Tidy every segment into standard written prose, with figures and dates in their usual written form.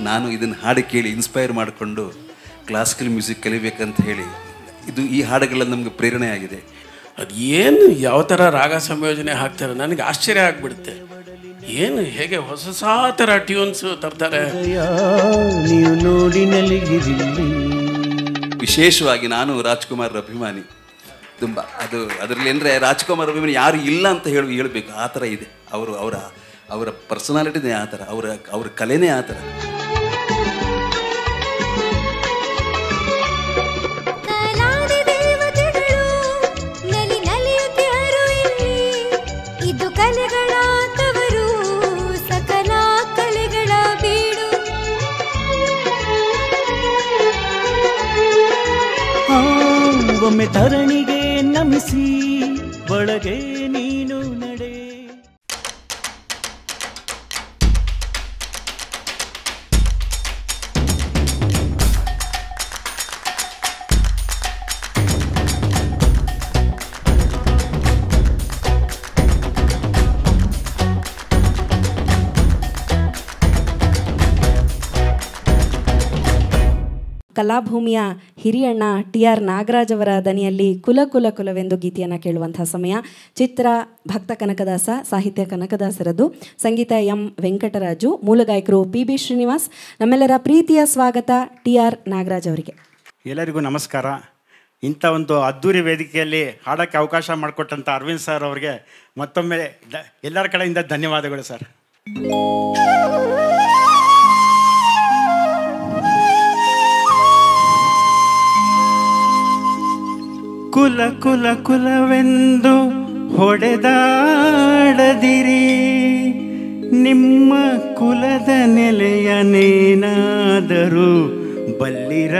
ನಾನು ಇದನ್ನು ಹಾಡು ಕೇಳಿ ಇನ್ಸ್ಪೈರ್ ಮಾಡಿಕೊಂಡು ಕ್ಲಾಸಿಕಲ್ ಮ್ಯೂಸಿಕ್ ಕಲಿಬೇಕಂತ ಹೇಳಿ ಈ ಹಾಡುಗಳೆಲ್ಲ ನಮಗೆ ಪ್ರೇರಣೆ ಆಗಿದೆ. ಅದು ಏನು ಯಾವ ಥರ ರಾಗ ಸಂಯೋಜನೆ ಹಾಕ್ತಾರೆ ನನಗೆ ಆಶ್ಚರ್ಯ ಆಗಿಬಿಡುತ್ತೆ. ಏನು ಹೇಗೆ ಹೊಸ ಹೊಸ ಥರ ಟ್ಯೂನ್ಸ್ ತರ್ತಾರೆ. ನೀವು ನೋಡಿ ವಿಶೇಷವಾಗಿ ನಾನು ರಾಜ್ಕುಮಾರ್ ಅಭಿಮಾನಿ ತುಂಬ. ಅದರಲ್ಲಿ ಅಂದರೆ ರಾಜ್ಕುಮಾರ್ ಅಭಿಮಾನಿ ಯಾರು ಇಲ್ಲ ಅಂತ ಹೇಳಬೇಕು, ಆ ಥರ ಇದೆ. ಅವರ ಪರ್ಸನಾಲಿಟಿನೇ ಆ ಥರ, ಅವರ ಕಲೆನೇ ಆ ಥರ. ಒಮ್ಮೆ ಧರಣಿಗೆ ನಮಿಸಿ ಒಳಗೆ ನೀನು ನಡೆ. ಕಲಾಭೂಮಿಯ ಹಿರಿಯಣ್ಣ TR ನಾಗರಾಜ್ ಅವರ ದನಿಯಲ್ಲಿ ಕುಲ ಕುಲ ಕುಲವೆಂದು ಗೀತೆಯನ್ನು ಕೇಳುವಂತಹ ಸಮಯ. ಚಿತ್ರ ಭಕ್ತ ಕನಕದಾಸ, ಸಾಹಿತ್ಯ ಕನಕದಾಸರದು, ಸಂಗೀತ M ವೆಂಕಟರಾಜು, ಮೂಲ ಗಾಯಕರು PB ಶ್ರೀನಿವಾಸ್. ನಮ್ಮೆಲ್ಲರ ಪ್ರೀತಿಯ ಸ್ವಾಗತ TR ನಾಗರಾಜ್ ಅವರಿಗೆ. ಎಲ್ಲರಿಗೂ ನಮಸ್ಕಾರ. ಇಂಥ ಒಂದು ಅದ್ದೂರಿ ವೇದಿಕೆಯಲ್ಲಿ ಹಾಡೋಕ್ಕೆ ಅವಕಾಶ ಮಾಡಿಕೊಟ್ಟಂಥ ಅರವಿಂದ್ ಸರ್ ಅವರಿಗೆ ಮತ್ತೊಮ್ಮೆ ಎಲ್ಲರ ಕಡೆಯಿಂದ ಧನ್ಯವಾದಗಳು ಸರ್. ಕುಲ ಕುಲ ಕುಲವೆಂದು ಹೊಡೆದಾಡದಿರಿ, ನಿಮ್ಮ ಕುಲದ ನೆಲೆಯನೇನಾದರೂ ಬಲ್ಲಿರ.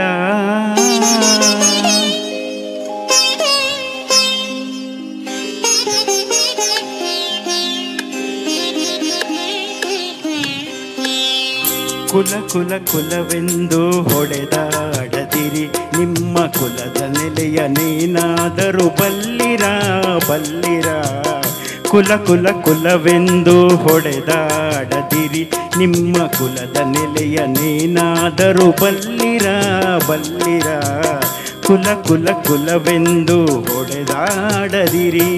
ಕುಲ ಕುಲ ಕುಲವೆಂದು ಹೊಡೆದಾಡದಿರಿ, ನಿಮ್ಮ ಕುಲದ ನೆಲೆಯನೇನಾದರೂ ಬಲ್ಲಿರ ಬಲ್ಲಿರ. ಕುಲ ಕುಲ ಕುಲವೆಂದು ಹೊಡೆದಾಡದಿರಿ, ನಿಮ್ಮ ಕುಲದ ನೆಲೆಯನೇನಾದರೂ ಬಲ್ಲಿರ ಬಲ್ಲಿರ. ಕುಲ ಕುಲ ಕುಲವೆಂದು ಹೊಡೆದಾಡದಿರಿ.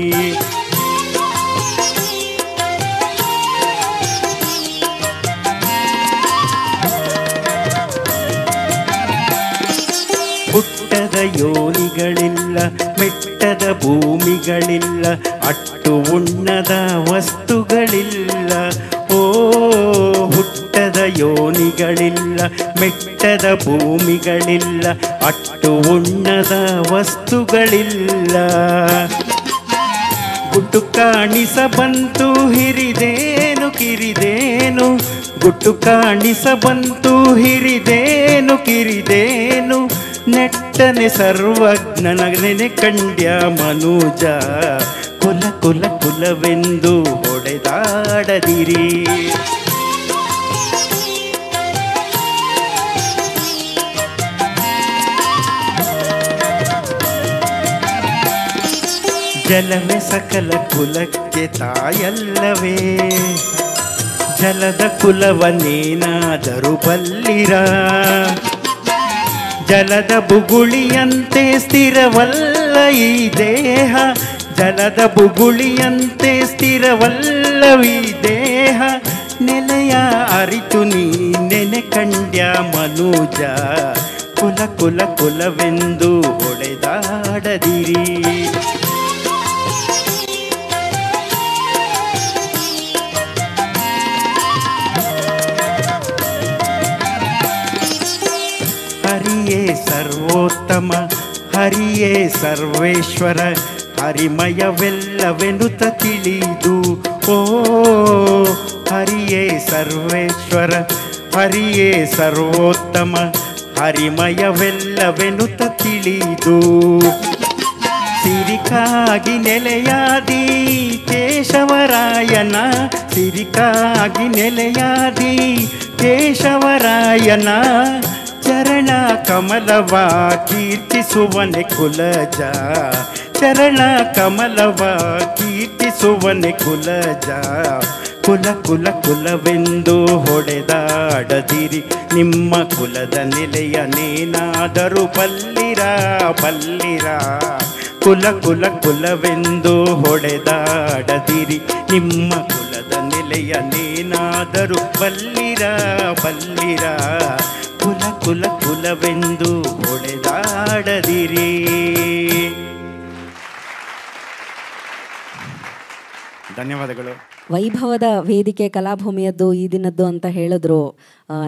ಹುಟ್ಟದ ಯೋನಿಗಳಿಲ್ಲ, ಮೆಟ್ಟದ ಭೂಮಿಗಳಿಲ್ಲ, ಅಟ್ಟು ಉಣ್ಣದ ವಸ್ತುಗಳಿಲ್ಲ. ಓ ಹುಟ್ಟದ ಯೋನಿಗಳಿಲ್ಲ, ಮೆಟ್ಟದ ಭೂಮಿಗಳಿಲ್ಲ, ಅಟ್ಟು ಉಣ್ಣದ ವಸ್ತುಗಳಿಲ್ಲ. ಗುಟ್ಟು ಕಾಣಿಸ ಬಂತು ಹಿರಿದೇನು ಕಿರಿದೇನು, ಗುಟ್ಟು ಕಾಣಿಸ ಬಂತು ಹಿರಿದೇನು ಕಿರಿದೇನು. ನೆಟ್ಟನೆ ಸರ್ವಜ್ಞನ ನೆನೆ ಕಂಡ್ಯ ಮನುಜ, ಕುಲ ಕುಲ ಕುಲವೆಂದು ಹೊಡೆದಾಡದಿರಿ. ಜಲವೇ ಸಕಲ ಕುಲಕ್ಕೆ ತಾಯಲ್ಲವೇ, ಜಲದ ಕುಲವನ್ನೇನಾದರೂ ಬಲ್ಲಿರ. ಜಲದ ಬುಗುಳಿಯಂತೆ ಸ್ಥಿರವಲ್ಲ ಈ ದೇಹ, ಜಲದ ಬುಗುಳಿಯಂತೆ ಸ್ಥಿರವಲ್ಲವೀ ದೇಹ. ನೆಲೆಯ ಅರಿತು ನೀ ನೆನೆ ಕಂಡ್ಯ ಮನುಜ, ಕುಲ ಕುಲ ಕುಲವೆಂದು ಹೊಡೆದಾಡದಿರಿ. ಹರಿಯೇ ಸರ್ವೋತ್ತಮ, ಹರಿಯೇ ಸರ್ವೇಶ್ವರ, ಹರಿಮಯವೆಲ್ಲವೆನುತ ತಿಳಿದು. ಓ ಹರಿಯೇ ಸರ್ವೇಶ್ವರ, ಹರಿಯೇ ಸರ್ವೋತ್ತಮ, ಹರಿಮಯವೆಲ್ಲವೆನುತ ತಿಳಿದು. ಸಿರಿಕಾಗಿ ನೆಲೆಯಾದಿ ಕೇಶವರಾಯನ, ಸಿರಿಕಾಗಿ ನೆಲೆಯಾದಿ ಕೇಶವರಾಯನ. ಚರಣ ಕಮಲವ ಕೀರ್ತಿಸುವನೆ ಕುಲಜ, ಚರಣ ಕಮಲವ ಕೀರ್ತಿಸುವನೆ ಕುಲಜ. ಕುಲ ಕುಲ ಕುಲವೆಂದು ಹೊಡೆದಾಡದಿರಿ. ಹೊಡೆದಾಡದಿರಿ. ನಿಮ್ಮ ಕುಲದ ನೆಲೆಯನೇನಾದರೂ ಬಲ್ಲಿರ ಬಲ್ಲಿರ. ಕುಲ ಕುಲ ಕುಲವೆಂದು ಹೊಡೆದಾಡದಿರಿ. ನಿಮ್ಮ ಕುಲದ ನೆಲೆಯನೇನಾದರೂ ಬಲ್ಲಿರ ಬಲ್ಲಿರ. ಕುಲ ಕುಲ ಕುಲವೆಂದು ಹೊಡೆದಾಡದಿರಿ. ಧನ್ಯವಾದಗಳು. ವೈಭವದ ವೇದಿಕೆ ಕಲಾಭೂಮಿಯದ್ದು ಈ ದಿನದ್ದು ಅಂತ ಹೇಳಿದ್ರು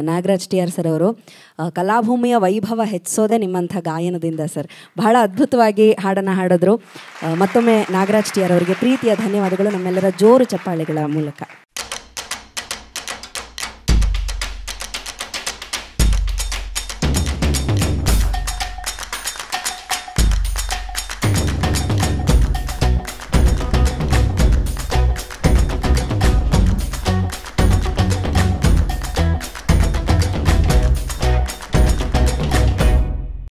ನಾಗರಾಜ್ ಟಿ ಆರ್ ಸರ್ ಅವರು. ಕಲಾಭೂಮಿಯ ವೈಭವ ಹೆಚ್ಚಿಸೋದೇ ನಿಮ್ಮಂಥ ಗಾಯನದಿಂದ ಸರ್. ಬಹಳ ಅದ್ಭುತವಾಗಿ ಹಾಡನ್ನು ಹಾಡಿದ್ರು. ಮತ್ತೊಮ್ಮೆ ನಾಗರಾಜ್ ಟಿ ಆರ್ ಅವರಿಗೆ ಪ್ರೀತಿಯ ಧನ್ಯವಾದಗಳು ನಮ್ಮೆಲ್ಲರ ಜೋರು ಚಪ್ಪಾಳೆಗಳ ಮೂಲಕ.